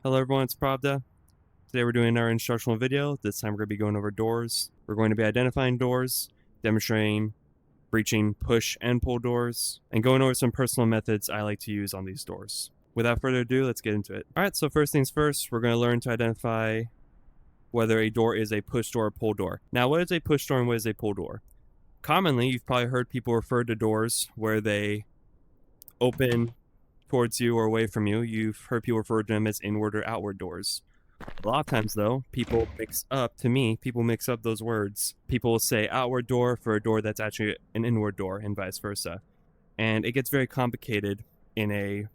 Hello everyone, it's Pravda. Today we're doing our instructional video. This time we're going to be going over doors. We're going to be identifying doors, demonstrating breaching push and pull doors, and going over some personal methods I like to use on these doors. Without further ado, let's get into it. Alright, so first things first, we're going to learn to identify whether a door is a push door or pull door. Now, what is a push door and what is a pull door? Commonly, you've probably heard people refer to doors where they open towards you or away from you. You've heard people refer to them as inward or outward doors. A lot of times, though, people mix up those words. People will say outward door for a door that's actually an inward door, and vice versa. And it gets very complicated in a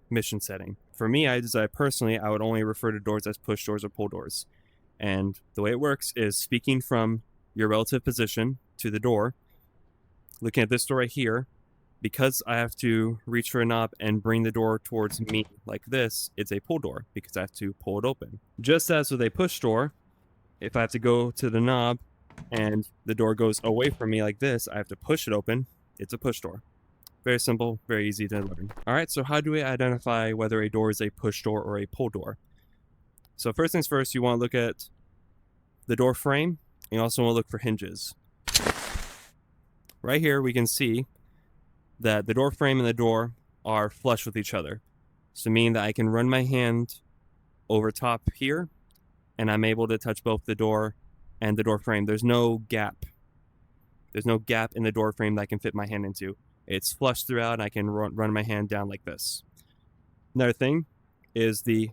mission setting. For me, I would only refer to doors as push doors or pull doors. And the way it works is speaking from your relative position to the door, looking at this door right here. Because I have to reach for a knob and bring the door towards me like this, it's a pull door because I have to pull it open. Just as with a push door, if I have to go to the knob and the door goes away from me like this, I have to push it open. It's a push door. Very simple, very easy to learn. All right, so how do we identify whether a door is a push door or a pull door? So first things first, you want to look at the door frame. And you also want to look for hinges. Right here, we can see that the door frame and the door are flush with each other. So meaning that I can run my hand over top here and I'm able to touch both the door and the door frame. There's no gap. There's no gap in the door frame that I can fit my hand into. It's flush throughout and I can run my hand down like this. Another thing is the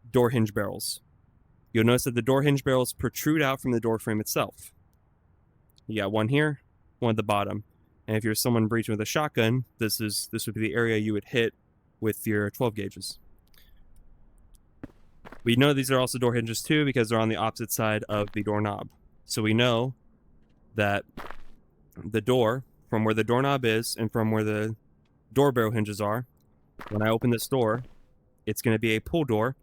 door hinge barrels. You'll notice that the door hinge barrels protrude out from the door frame itself. You got one here, one at the bottom. And if you're someone breaching with a shotgun, this would be the area you would hit with your 12 gauges. We know these are also door hinges too because they're on the opposite side of the doorknob. So we know that the door, from where the doorknob is and from where the door barrel hinges are, when I open this door, it's going to be a pull door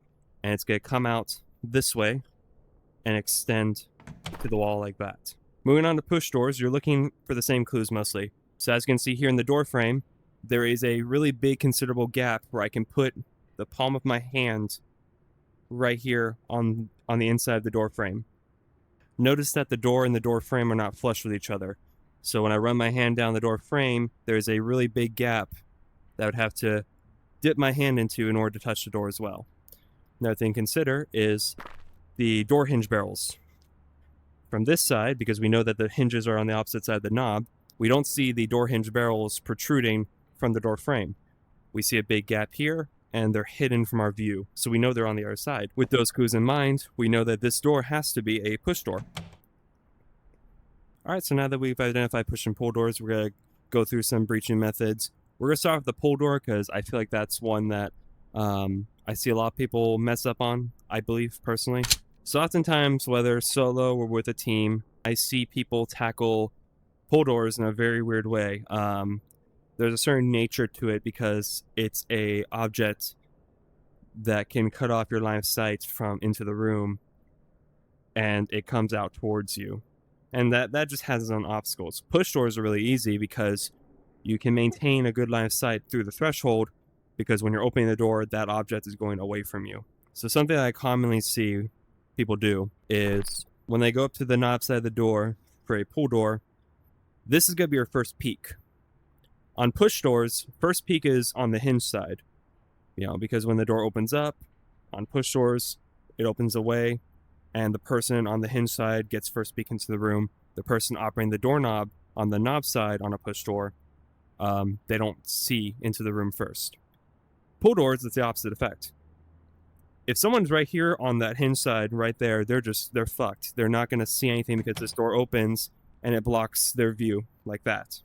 and it's going to come out this way and extend to the wall like that. Moving on to push doors, you're looking for the same clues mostly. So as you can see here in the door frame, there is a really big considerable gap where I can put the palm of my hand right here on the inside of the door frame. Notice that the door and the door frame are not flush with each other. So when I run my hand down the door frame, there's a really big gap that I would have to dip my hand into in order to touch the door as well. Another thing to consider is the door hinge barrels. From this side, because we know that the hinges are on the opposite side of the knob, we don't see the door hinge barrels protruding from the door frame. We see a big gap here, and they're hidden from our view, so we know they're on the other side. With those clues in mind, we know that this door has to be a push door. Alright, so now that we've identified push and pull doors, we're going to go through some breaching methods. We're going to start with the pull door because I feel like that's one that I see a lot of people mess up on, I believe, personally. So oftentimes, whether solo or with a team, I see people tackle pull doors in a very weird way. There's a certain nature to it because it's a object that can cut off your line of sight from into the room, and it comes out towards you. And that just has its own obstacles. Push doors are really easy because you can maintain a good line of sight through the threshold because when you're opening the door, that object is going away from you. So something that I commonly see people do is when they go up to the knob side of the door for a pull door, this is going to be your first peek. On push doors, first peek is on the hinge side, because when the door opens up on push doors, it opens away and the person on the hinge side gets first peek into the room. The person operating the doorknob on the knob side on a push door, they don't see into the room first. Pull doors, it's the opposite effect. If someone's right here on that hinge side right there, they're fucked. They're not going to see anything because this door opens and it blocks their view like that.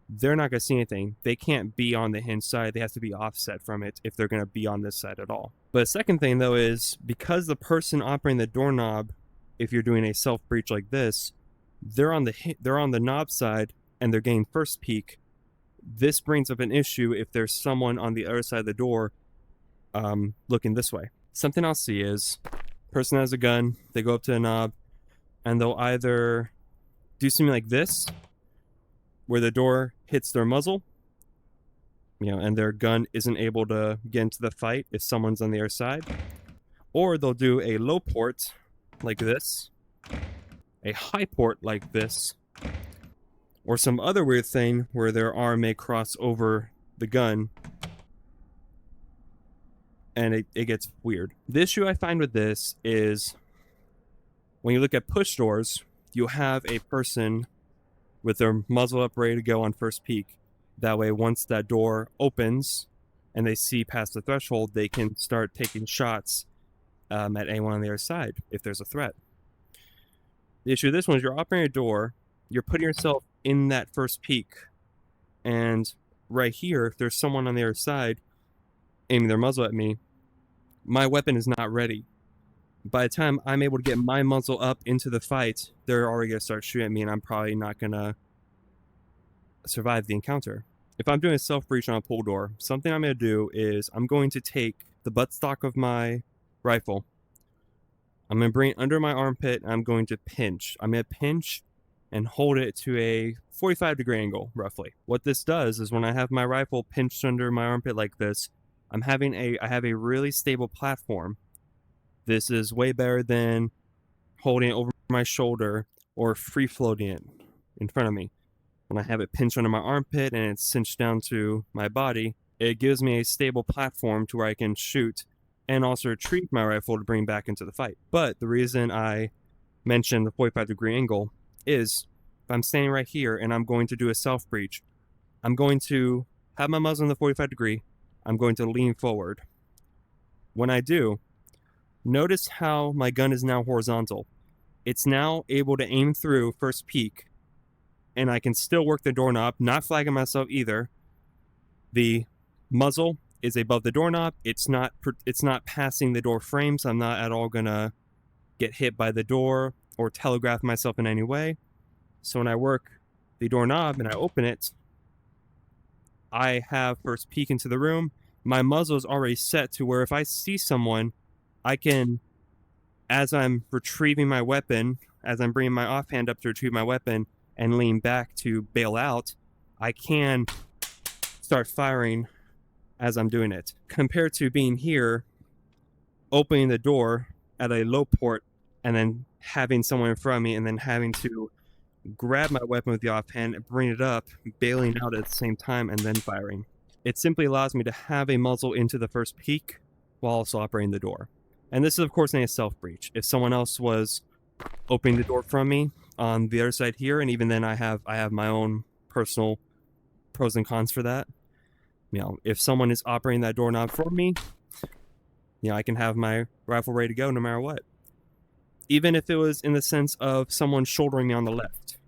They're not going to see anything. They can't be on the hinge side. They have to be offset from it if they're going to be on this side at all. But the second thing, though, is because the person operating the doorknob, if you're doing a self-breach like this, they're on the knob side and they're getting first peek. This brings up an issue if there's someone on the other side of the door looking this way. Something I'll see is person has a gun, they go up to the knob, and they'll either do something like this, where the door hits their muzzle, and their gun isn't able to get into the fight if someone's on the other side, Or they'll do a low port like this, a high port like this, or some other weird thing where their arm may cross over the gun, and it gets weird. The issue I find with this is when you look at push doors, you have a person with their muzzle up ready to go on first peek. That way, once that door opens and they see past the threshold, they can start taking shots at anyone on the other side if there's a threat. The issue with this one is you're operating a door, you're putting yourself in that first peek, and right here, if there's someone on the other side aiming their muzzle at me, my weapon is not ready. By the time I'm able to get my muzzle up into the fight, they're already going to start shooting at me, and I'm probably not going to survive the encounter. If I'm doing a self-breach on a pull door, something I'm going to do is I'm going to take the buttstock of my rifle, I'm going to bring it under my armpit, and I'm going to pinch. I'm going to pinch and hold it to a 45-degree angle, roughly. What this does is when I have my rifle pinched under my armpit like this, I have a really stable platform. This is way better than holding it over my shoulder or free floating it in front of me. When I have it pinched under my armpit and it's cinched down to my body, it gives me a stable platform to where I can shoot and also retrieve my rifle to bring back into the fight. But the reason I mentioned the 45-degree angle is if I'm standing right here and I'm going to do a self-breach, I'm going to have my muzzle in the 45 degree, I'm going to lean forward. When I do, notice how my gun is now horizontal. It's now able to aim through first peek, and I can still work the doorknob, not flagging myself either. The muzzle is above the doorknob. It's not passing the door frame, so I'm not at all gonna get hit by the door or telegraph myself in any way. So when I work the doorknob and I open it, I have first peek into the room. My muzzle is already set to where if I see someone, I can, as I'm retrieving my weapon, as I'm bringing my offhand up to retrieve my weapon and lean back to bail out, I can start firing as I'm doing it. Compared to being here, opening the door at a low port, and then having someone in front of me, and then having to grab my weapon with the offhand and bring it up, bailing out at the same time, and then firing. It simply allows me to have a muzzle into the first peek while also operating the door. And this is, of course, a self-breach. If someone else was opening the door from me on the other side here, and even then I have my own personal pros and cons for that. You know, if someone is operating that doorknob for me, you know, I can have my rifle ready to go no matter what. Even if it was in the sense of someone shouldering me on the left.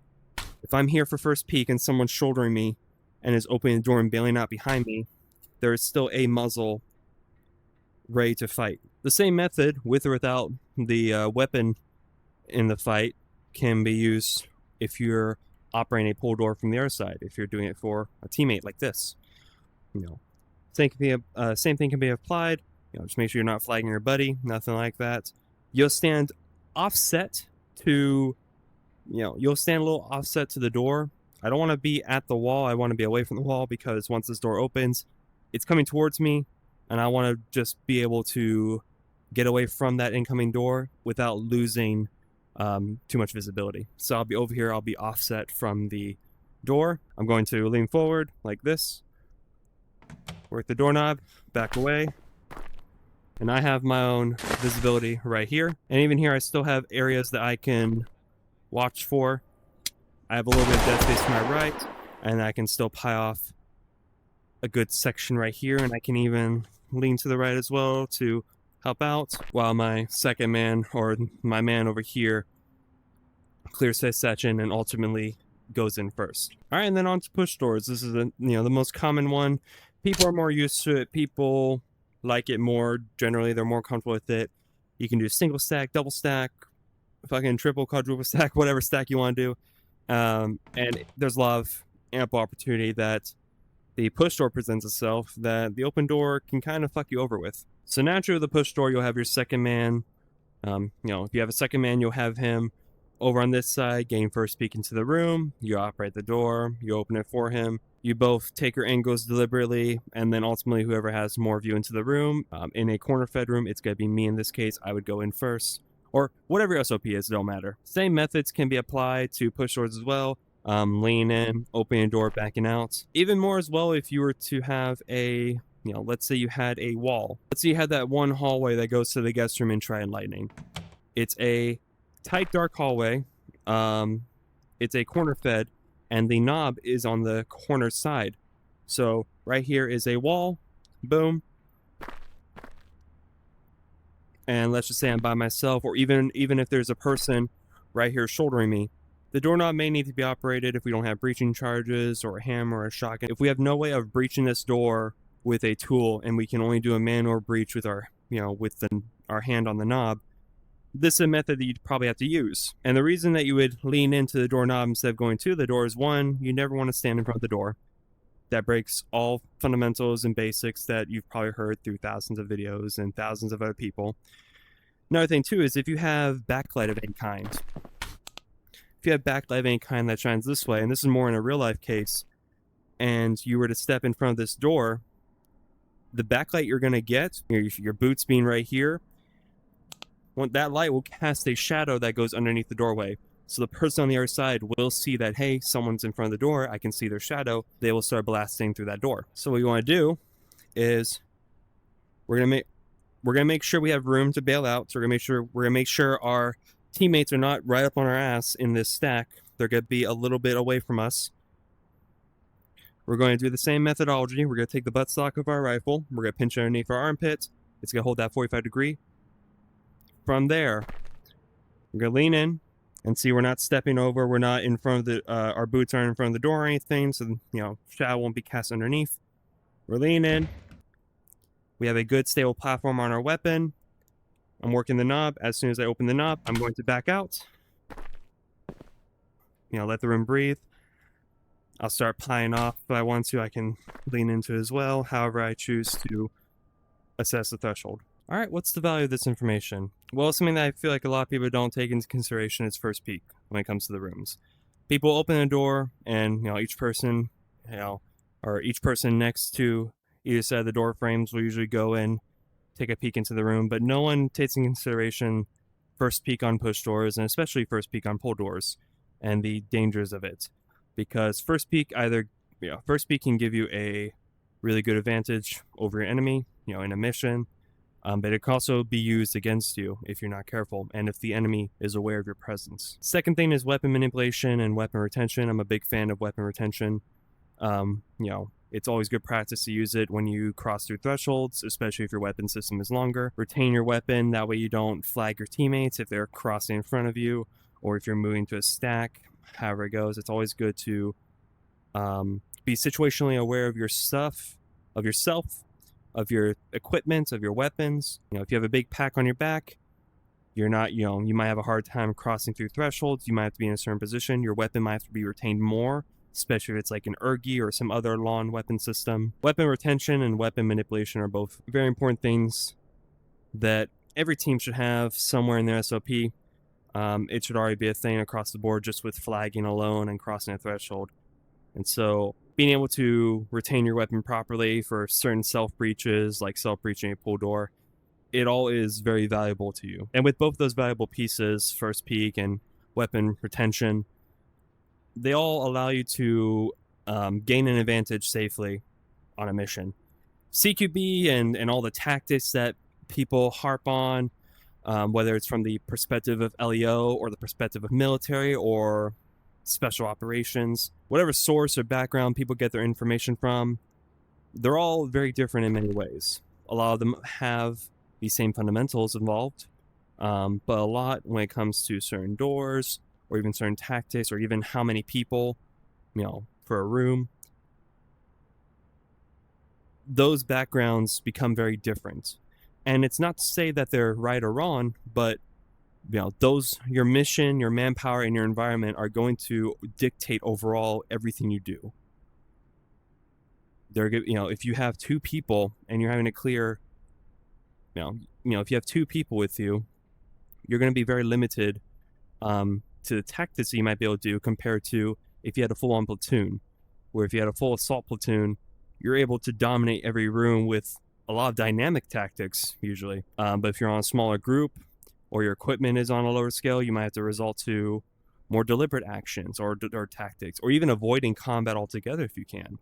If I'm here for first peek and someone's shouldering me and is opening the door and bailing out behind me, there is still a muzzle ready to fight. The same method, with or without the weapon in the fight, can be used if you're operating a pull door from the other side, if you're doing it for a teammate like this. You know, same thing can be applied. You know, just make sure you're not flagging your buddy, nothing like that. You'll stand offset to, you'll stand a little offset to the door. I don't want to be at the wall. I want to be away from the wall because once this door opens, it's coming towards me, and I want to just be able to get away from that incoming door without losing too much visibility. So I'll be over here. I'll be offset from the door. I'm going to lean forward like this, work the doorknob, back away, and I have my own visibility right here. And even here, I still have areas that I can watch for. I have a little bit of dead space to my right, and I can still pie off a good section right here, and I can even lean to the right as well to help out, while my second man, or my man over here, clears this section and ultimately goes in first. All right, and then on to push doors. This is the most common one. People are more used to it. People like it more. Generally, they're more comfortable with it. You can do single stack, double stack, fucking triple, quadruple stack, whatever stack you want to do. And there's a lot of ample opportunity that the push door presents itself that the open door can kind of fuck you over with. So naturally, with the push door, you'll have your second man. If you have a second man, you'll have him over on this side, gain first peek into the room. You operate the door, you open it for him. You both take your angles deliberately, and then ultimately whoever has more view into the room. In a corner fed room, it's going to be me in this case. I would go in first, or whatever your SOP is, don't matter. Same methods can be applied to push doors as well. Lean in, opening a door, backing out. Even more as well if you were to have a, let's say you had a wall. Let's say you had that one hallway that goes to the guest room in Trident Lightning. It's a tight, dark hallway. It's a corner fed, and the knob is on the corner side. So right here is a wall, boom. And let's just say I'm by myself, or even if there's a person right here shouldering me, the doorknob may need to be operated if we don't have breaching charges or a hammer or a shotgun. If we have no way of breaching this door with a tool, and we can only do a manual breach with our, our hand on the knob, this is a method that you'd probably have to use. And the reason that you would lean into the doorknob instead of going to the door is, one, you never want to stand in front of the door. That breaks all fundamentals and basics that you've probably heard through thousands of videos and thousands of other people. Another thing too is if you have backlight of any kind. If you have backlight of any kind that shines this way, and this is more in a real life case, and you were to step in front of this door, the backlight you're going to get, your boots being right here, that light will cast a shadow that goes underneath the doorway. So the person on the other side will see that, hey, someone's in front of the door, I can see their shadow. They will start blasting through that door. So what you want to do is we're gonna make sure we have room to bail out. So we're gonna make sure our teammates are not right up on our ass in this stack. They're gonna be a little bit away from us. We're going to do the same methodology. We're gonna take the buttstock of our rifle. We're gonna pinch it underneath our armpit. It's gonna hold that 45 degree. From there, we're gonna lean in and see we're not stepping over. We're not in front of the, our boots aren't in front of the door or anything. So, shadow won't be cast underneath. We're leaning in. We have a good stable platform on our weapon. I'm working the knob. As soon as I open the knob, I'm going to back out. Let the room breathe. I'll start plying off if I want to. I can lean into it as well. However I choose to assess the threshold. All right, what's the value of this information? Well, something that I feel like a lot of people don't take into consideration is first peek when it comes to the rooms. People open a door, and each person, or each person next to either side of the door frames will usually go in, take a peek into the room, but no one takes into consideration first peek on push doors, and especially first peek on pull doors, and the dangers of it. Because first peek can give you a really good advantage over your enemy, in a mission. But it can also be used against you if you're not careful, and if the enemy is aware of your presence. Second thing is weapon manipulation and weapon retention. I'm a big fan of weapon retention. It's always good practice to use it when you cross through thresholds, especially if your weapon system is longer. Retain your weapon, that way you don't flag your teammates if they're crossing in front of you, or if you're moving to a stack, however it goes. It's always good to be situationally aware of your stuff, of yourself, of your equipment, of your weapons. If you have a big pack on your back, you're not, you might have a hard time crossing through thresholds. You might have to be in a certain position. Your weapon might have to be retained more, especially if it's like an ergi or some other lawn weapon system. Weapon retention and weapon manipulation are both very important things that every team should have somewhere in their SOP. It should already be a thing across the board just with flagging alone and crossing a threshold. And so being able to retain your weapon properly for certain self-breaches, like self-breaching a pull door, it all is very valuable to you. And with both those valuable pieces, first peek and weapon retention, they all allow you to gain an advantage safely on a mission. CQB and all the tactics that people harp on, whether it's from the perspective of LEO or the perspective of military or special operations, whatever source or background people get their information from, they're all very different in many ways. A lot of them have the same fundamentals involved, but a lot when it comes to certain doors or even certain tactics or even how many people, for a room, those backgrounds become very different. And it's not to say that they're right or wrong, but your mission, your manpower, and your environment are going to dictate overall everything you do. If you have two people and you're having to clear, if you have two people with you, you're going to be very limited to the tactics that you might be able to do compared to if you had a full-on platoon. where if you had a full assault platoon, you're able to dominate every room with a lot of dynamic tactics usually. But if you're on a smaller group or your equipment is on a lower scale, you might have to resort to more deliberate actions or tactics, or even avoiding combat altogether if you can.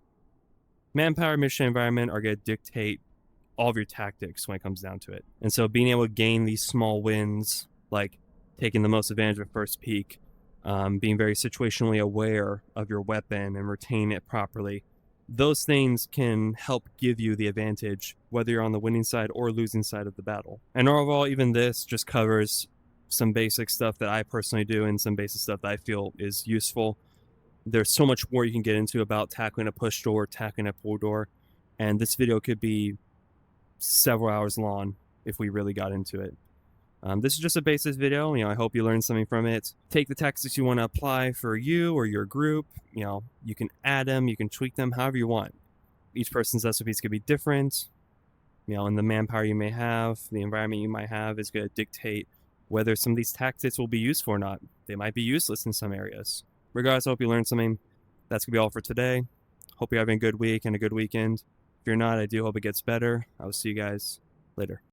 Manpower, mission, environment are going to dictate all of your tactics when it comes down to it. And so being able to gain these small wins, like taking the most advantage of first peek, being very situationally aware of your weapon and retaining it properly, those things can help give you the advantage, whether you're on the winning side or losing side of the battle. And overall, even this just covers some basic stuff that I personally do and some basic stuff that I feel is useful. There's so much more you can get into about tackling a push door, tackling a pull door, and this video could be several hours long if we really got into it. This is just a basic video. I hope you learned something from it. Take the tactics you want to apply for you or your group. You can add them, you can tweak them however you want. Each person's recipes could be different. And the manpower you may have, the environment you might have is going to dictate whether some of these tactics will be useful or not. They might be useless in some areas. Regardless, I hope you learned something. That's going to be all for today. Hope you're having a good week and a good weekend. If you're not, I do hope it gets better. I will see you guys later.